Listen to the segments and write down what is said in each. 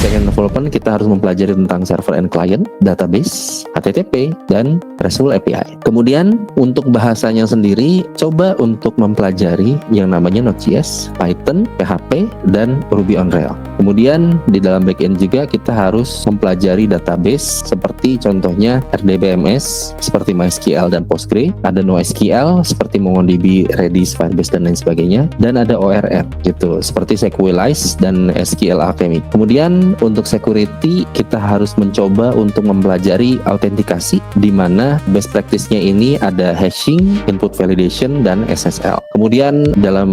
backend development kita harus mempelajari tentang server and client, database, HTTP, dan RESTful API. Kemudian untuk bahasanya sendiri, coba untuk mempelajari yang namanya Node.js, Python, PHP, dan Ruby on Rails. Kemudian di dalam backend juga kita harus mempelajari database seperti contohnya RDBMS seperti MySQL dan Postgre, ada NoSQL seperti MongoDB, Redis, Firebase, dan lain sebagainya, dan ada ORM gitu seperti Sequelize dan SQL Alchemy. Kemudian untuk security kita harus mencoba untuk mempelajari autentikasi, di mana best practice-nya ini ada hashing, input validation, dan SSL. Kemudian dalam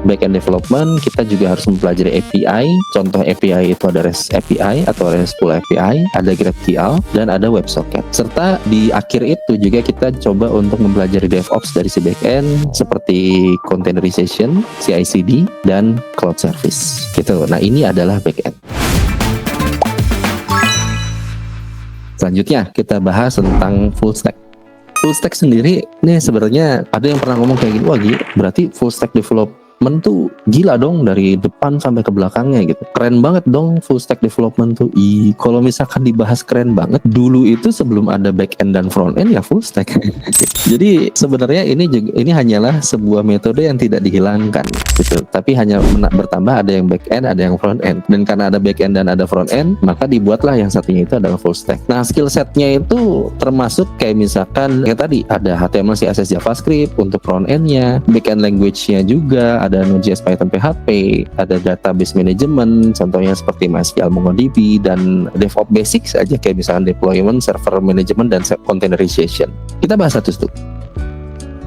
backend development kita juga harus mempelajari API. Contoh API itu ada REST API atau RESTful API, ada GraphQL, dan ada WebSocket. Serta di akhir itu juga kita coba untuk mempelajari DevOps dari si backend seperti containerization, CI/CD, dan cloud service. Gitu. Nah, ini adalah backend. Selanjutnya kita bahas tentang full stack. Full stack sendiri nih sebenarnya ada yang pernah ngomong kayak gini, wah gila, berarti full stack development tuh gila dong dari depan sampai ke belakangnya gitu. Keren banget dong full stack development tuh. Kalau misalkan dibahas keren banget, dulu itu sebelum ada back end dan front end ya full stack. Jadi sebenarnya ini hanyalah sebuah metode yang tidak dihilangkan gitu. Tapi hanya bertambah, ada yang back end, ada yang front end. Dan karena ada back end dan ada front end, maka dibuatlah yang satunya itu adalah full stack. Nah, skill setnya itu termasuk kayak misalkan kayak tadi ada HTML, CSS, JavaScript untuk front end-nya, back end language-nya juga ada Node.js, Python, PHP, ada database management, contohnya seperti MySQL, MongoDB, dan DevOps basics aja kayak misalkan deployment, server management, dan containerization. Kita bahas satu-satu.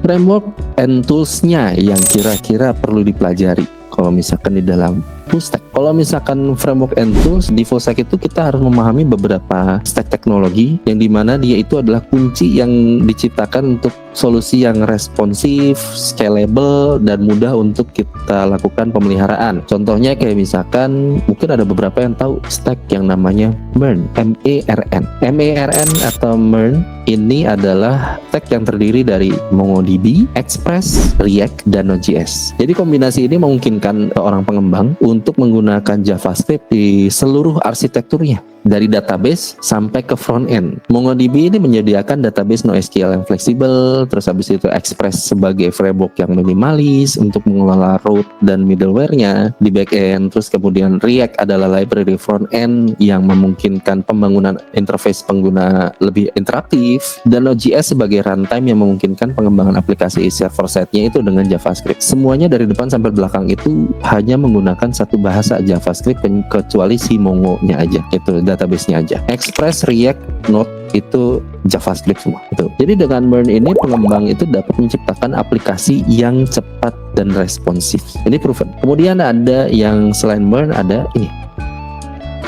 Framework and tools-nya yang kira-kira perlu dipelajari kalau misalkan di dalam full stack. Kalau misalkan framework and tools di full stack itu kita harus memahami beberapa stack teknologi yang dimana dia itu adalah kunci yang diciptakan untuk solusi yang responsif, scalable, dan mudah untuk kita lakukan pemeliharaan. Contohnya kayak misalkan mungkin ada beberapa yang tahu stack yang namanya MERN, M-E-R-N. M-E-R-N atau MERN ini adalah stack yang terdiri dari MongoDB, Express, React, dan Node.js. Jadi kombinasi ini memungkinkan orang pengembang untuk menggunakan JavaScript di seluruh arsitekturnya, dari database sampai ke front end. MongoDB ini menyediakan database NoSQL yang fleksibel, terus habis itu Express sebagai framework yang minimalis untuk mengelola root dan middleware-nya di back end. Terus kemudian React adalah library front end yang memungkinkan pembangunan interface pengguna lebih interaktif, dan Node.js sebagai runtime yang memungkinkan pengembangan aplikasi server side-nya itu dengan JavaScript. Semuanya dari depan sampai belakang itu hanya menggunakan satu bahasa JavaScript kecuali si Mongo-nya aja, itu database-nya aja. Express, React, Node itu JavaScript semua. Itu. Jadi dengan MERN ini pengembang itu dapat menciptakan aplikasi yang cepat dan responsif. Ini proven. Kemudian ada yang selain MERN ada ini,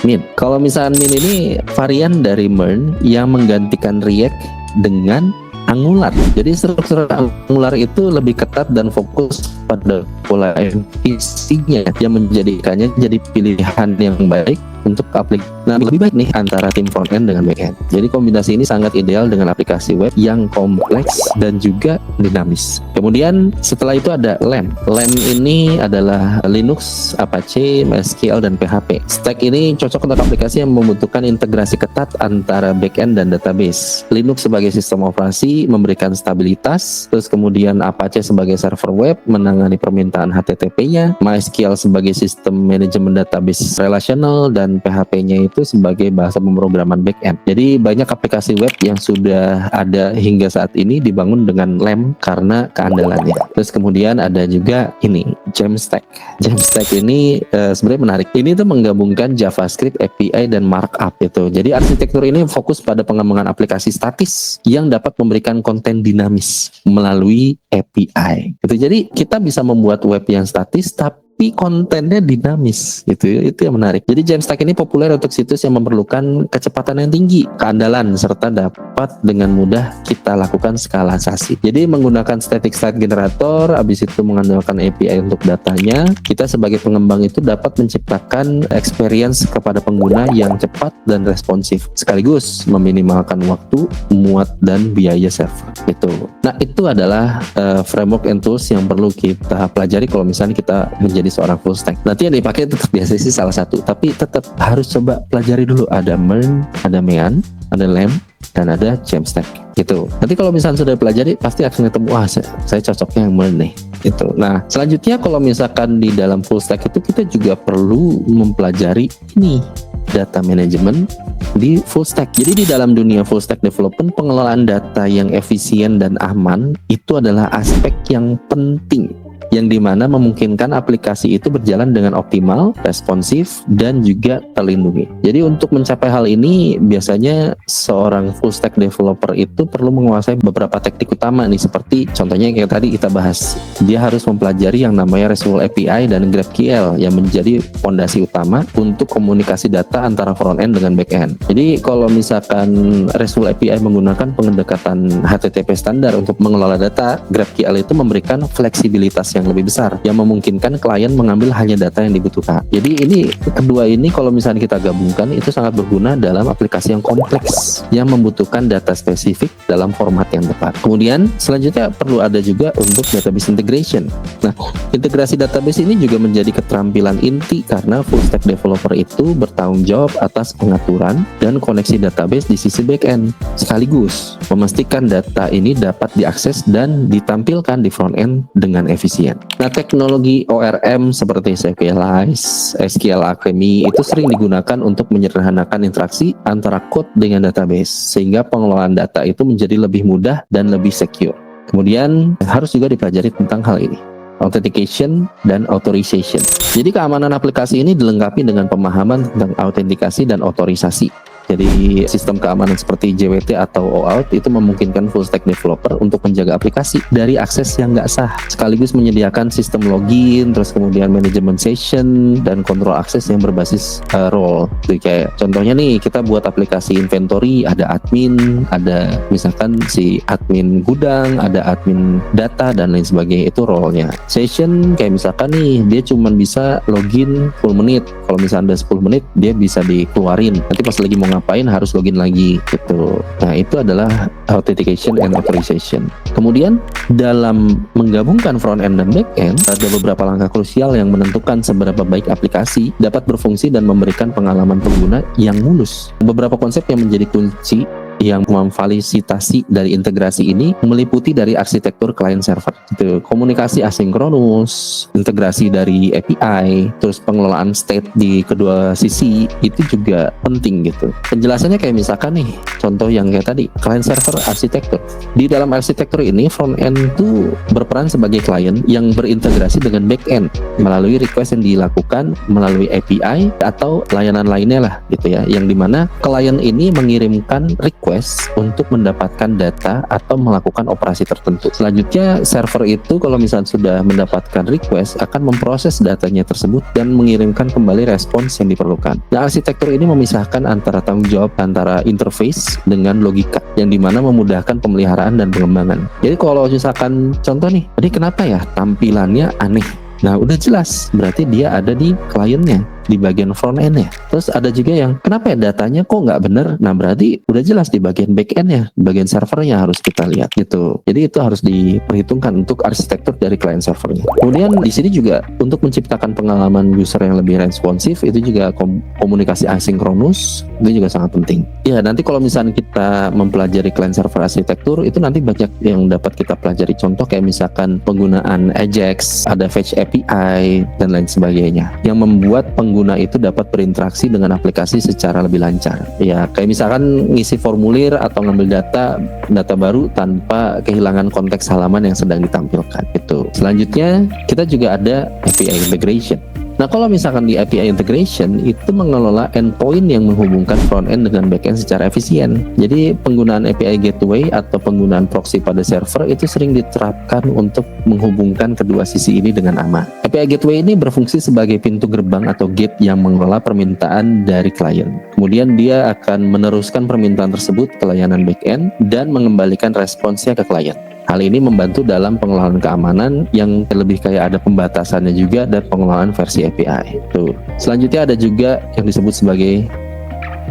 Min. Kalau misalnya Min ini varian dari MERN yang menggantikan React dengan Angular. Jadi struktur Angular itu lebih ketat dan fokus pada pola MVC-nya yang menjadikannya jadi pilihan yang baik untuk aplikasi. Nah, lebih baik nih antara tim frontend dengan backend. Jadi kombinasi ini sangat ideal dengan aplikasi web yang kompleks dan juga dinamis. Kemudian setelah itu ada LAMP. LAMP ini adalah Linux, Apache, MySQL, dan PHP. Stack ini cocok untuk aplikasi yang membutuhkan integrasi ketat antara backend dan database. Linux sebagai sistem operasi memberikan stabilitas, terus kemudian Apache sebagai server web menangani permintaan HTTP-nya, MySQL sebagai sistem manajemen database relational, dan PHP-nya itu sebagai bahasa pemrograman backend. Jadi banyak aplikasi web yang sudah ada hingga saat ini dibangun dengan LAMP karena keandalannya. Terus kemudian ada juga ini Jamstack. Jamstack ini sebenarnya menarik. Ini tuh menggabungkan JavaScript, API, dan markup itu. Jadi arsitektur ini fokus pada pengembangan aplikasi statis yang dapat memberikan konten dinamis melalui API. Gitu. Jadi kita bisa membuat web yang statis tapi kontennya dinamis gitu. Itu yang menarik. Jadi Jamstack ini populer untuk situs yang memerlukan kecepatan yang tinggi, keandalan, serta dapat dengan mudah kita lakukan skalarisasi. Jadi menggunakan static site generator, habis itu mengandalkan API untuk datanya, kita sebagai pengembang itu dapat menciptakan experience kepada pengguna yang cepat dan responsif, sekaligus meminimalkan waktu, muat, dan biaya server. Itu. Nah, itu adalah framework and tools yang perlu kita pelajari kalau misalnya kita menjadi seorang full stack. Nanti yang dipakai tetap biasa sih salah satu, tapi tetap harus coba pelajari dulu. Ada MERN, ada MEAN, ada LAMP, dan ada Jamstack gitu. Nanti kalau misalnya sudah pelajari pasti akan ketemu, wah saya cocoknya yang MERN nih gitu. Nah selanjutnya kalau misalkan di dalam full stack itu kita juga perlu mempelajari ini data management di full stack. Jadi di dalam dunia full stack development, pengelolaan data yang efisien dan aman itu adalah aspek yang penting, yang dimana memungkinkan aplikasi itu berjalan dengan optimal, responsif, dan juga terlindungi. Jadi untuk mencapai hal ini, biasanya seorang full stack developer itu perlu menguasai beberapa teknik utama nih, seperti contohnya yang tadi kita bahas. Dia harus mempelajari yang namanya RESTful API dan GraphQL yang menjadi fondasi utama untuk komunikasi data antara front end dengan back end. Jadi kalau misalkan RESTful API menggunakan pendekatan HTTP standar untuk mengelola data, GraphQL itu memberikan fleksibilitas yang lebih besar yang memungkinkan klien mengambil hanya data yang dibutuhkan. Jadi ini kedua ini kalau misalnya kita gabungkan itu sangat berguna dalam aplikasi yang kompleks yang membutuhkan data spesifik dalam format yang tepat. Kemudian selanjutnya perlu ada juga untuk database integration. Nah, integrasi database ini juga menjadi keterampilan inti karena full stack developer itu bertanggung jawab atas pengaturan dan koneksi database di sisi back-end sekaligus memastikan data ini dapat diakses dan ditampilkan di front end dengan efisien. Nah, teknologi ORM seperti SQLite, SQL Alchemy itu sering digunakan untuk menyederhanakan interaksi antara code dengan database sehingga pengelolaan data itu menjadi lebih mudah dan lebih secure. Kemudian harus juga dipelajari tentang hal ini, authentication dan authorization. Jadi keamanan aplikasi ini dilengkapi dengan pemahaman tentang autentikasi dan otorisasi. Jadi sistem keamanan seperti JWT atau OAuth itu memungkinkan full stack developer untuk menjaga aplikasi dari akses yang nggak sah, sekaligus menyediakan sistem login, terus kemudian manajemen session dan kontrol akses yang berbasis role. Jadi kayak contohnya nih, kita buat aplikasi inventory, ada admin, ada misalkan si admin gudang, ada admin data dan lain sebagainya, itu role-nya. Session kayak misalkan nih dia cuma bisa login 10 menit. Kalau misalnya ada 10 menit dia bisa dikeluarin. Nanti pas lagi mau ngapain harus login lagi gitu. Nah, itu adalah authentication and authorization. Kemudian dalam menggabungkan front end dan back end, ada beberapa langkah krusial yang menentukan seberapa baik aplikasi dapat berfungsi dan memberikan pengalaman pengguna yang mulus. Beberapa konsep yang menjadi kunci yang memfasilitasi dari integrasi ini meliputi dari arsitektur client server, gitu, komunikasi asinkronus, integrasi dari API, terus pengelolaan state di kedua sisi itu juga penting gitu. Penjelasannya kayak misalkan nih, contoh yang kayak tadi, client server arsitektur. Di dalam arsitektur ini front end itu berperan sebagai client yang berintegrasi dengan back end melalui request yang dilakukan melalui API atau layanan lainnya lah gitu ya, yang dimana klien ini mengirimkan request untuk mendapatkan data atau melakukan operasi tertentu. Selanjutnya server itu kalau misalnya sudah mendapatkan request akan memproses datanya tersebut dan mengirimkan kembali respons yang diperlukan. Nah, arsitektur ini memisahkan antara tanggung jawab antara interface dengan logika, yang dimana memudahkan pemeliharaan dan pengembangan. Jadi kalau misalkan contoh nih, ini kenapa ya tampilannya aneh? Nah, udah jelas berarti dia ada di kliennya, di bagian front end-nya. Terus ada juga yang kenapa ya datanya kok nggak bener? Nah, berarti udah jelas di bagian back end-nya, bagian servernya harus kita lihat gitu. Jadi itu harus diperhitungkan untuk arsitektur dari client servernya. Kemudian di sini juga untuk menciptakan pengalaman user yang lebih responsif, itu juga komunikasi asinkronus itu juga sangat penting. Ya, nanti kalau misalnya kita mempelajari client server arsitektur, itu nanti banyak yang dapat kita pelajari. Contoh kayak misalkan penggunaan Ajax, ada Fetch API dan lain sebagainya, yang membuat pengguna itu dapat berinteraksi dengan aplikasi secara lebih lancar. Ya, kayak misalkan ngisi formulir atau ngambil data baru tanpa kehilangan konteks halaman yang sedang ditampilkan. Itu. Selanjutnya, kita juga ada API integration. Nah, kalau misalkan di API integration itu mengelola endpoint yang menghubungkan front end dengan back end secara efisien. Jadi penggunaan API gateway atau penggunaan proxy pada server itu sering diterapkan untuk menghubungkan kedua sisi ini dengan aman. API gateway ini berfungsi sebagai pintu gerbang atau gate yang mengelola permintaan dari klien. Kemudian dia akan meneruskan permintaan tersebut ke layanan back end dan mengembalikan responsnya ke klien. Hal ini membantu dalam pengelolaan keamanan yang lebih kayak ada pembatasannya juga dan pengelolaan versi API. Tuh. Selanjutnya ada juga yang disebut sebagai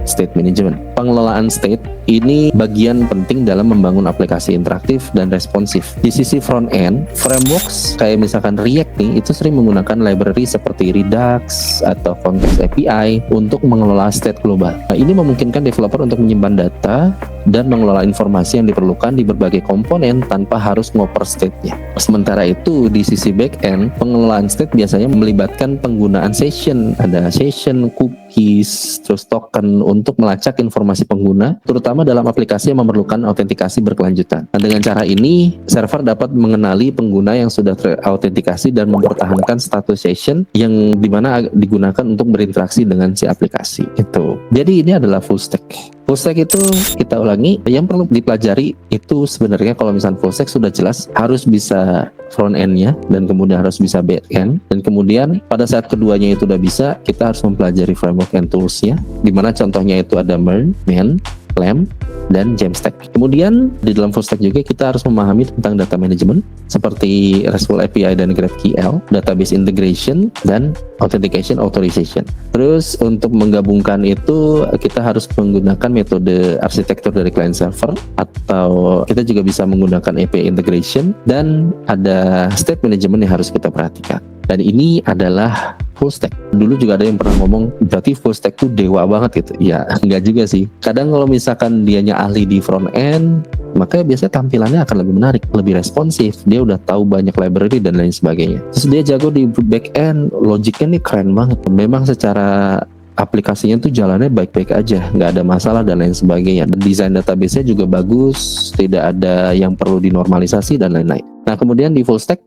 state management. Pengelolaan state ini bagian penting dalam membangun aplikasi interaktif dan responsif. Di sisi front end, frameworks kayak misalkan React nih itu sering menggunakan library seperti Redux atau Context API untuk mengelola state global. Nah, ini memungkinkan developer untuk menyimpan data dan mengelola informasi yang diperlukan di berbagai komponen tanpa harus ngoper state-nya. Sementara itu di sisi back-end, pengelolaan state biasanya melibatkan penggunaan session, ada session, cookies, terus token untuk melacak informasi pengguna, terutama dalam aplikasi yang memerlukan autentikasi berkelanjutan. Nah, dengan cara ini, server dapat mengenali pengguna yang sudah terautentikasi dan mempertahankan status session yang dimana digunakan untuk berinteraksi dengan si aplikasi itu. Jadi ini adalah full stack. Full stack itu kita ulangi, yang perlu dipelajari itu sebenarnya kalau misalnya full stack sudah jelas harus bisa front end-nya dan kemudian harus bisa back end, dan kemudian pada saat keduanya itu udah bisa, kita harus mempelajari framework and tools-nya, dimana contohnya itu ada MERN, MEN, LAMP, dan Jamstack. Kemudian di dalam full stack juga kita harus memahami tentang data management seperti RESTful API dan GraphQL, database integration, dan authentication authorization. Terus untuk menggabungkan itu kita harus menggunakan metode arsitektur dari client server, atau kita juga bisa menggunakan API integration, dan ada state management yang harus kita perhatikan. Dan ini adalah full stack. Dulu juga ada yang pernah ngomong, berarti full stack tuh dewa banget gitu. Ya, enggak juga sih. Kadang kalau misalkan dianya ahli di front end, maka biasanya tampilannya akan lebih menarik, lebih responsif. Dia udah tahu banyak library dan lain sebagainya. Terus dia jago di back end, logiknya nih keren banget. Memang secara aplikasinya tuh jalannya baik-baik aja, nggak ada masalah dan lain sebagainya. Dan desain database-nya juga bagus, tidak ada yang perlu dinormalisasi dan lain-lain. Nah, kemudian di full stack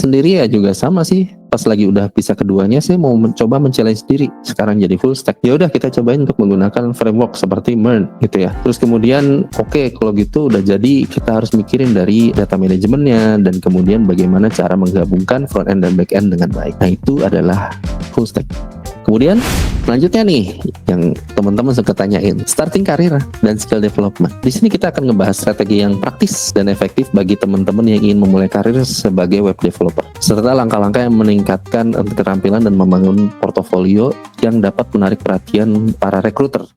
sendiri ya juga sama sih. Pas lagi udah bisa keduanya, saya mau mencoba men-challenge diri sekarang jadi full stack. Ya udah kita cobain untuk menggunakan framework seperti MERN gitu ya. Terus kemudian oke, kalau gitu udah jadi, kita harus mikirin dari data manajemennya dan kemudian bagaimana cara menggabungkan front end dan back end dengan baik. Nah, itu adalah full stack. Kemudian selanjutnya nih yang teman-teman suka tanyain, starting karir dan skill development. Di sini kita akan ngebahas strategi yang praktis dan efektif bagi teman-teman yang ingin memulai karir sebagai web developer, serta langkah-langkah yang meningkatkan keterampilan dan membangun portofolio yang dapat menarik perhatian para recruiter.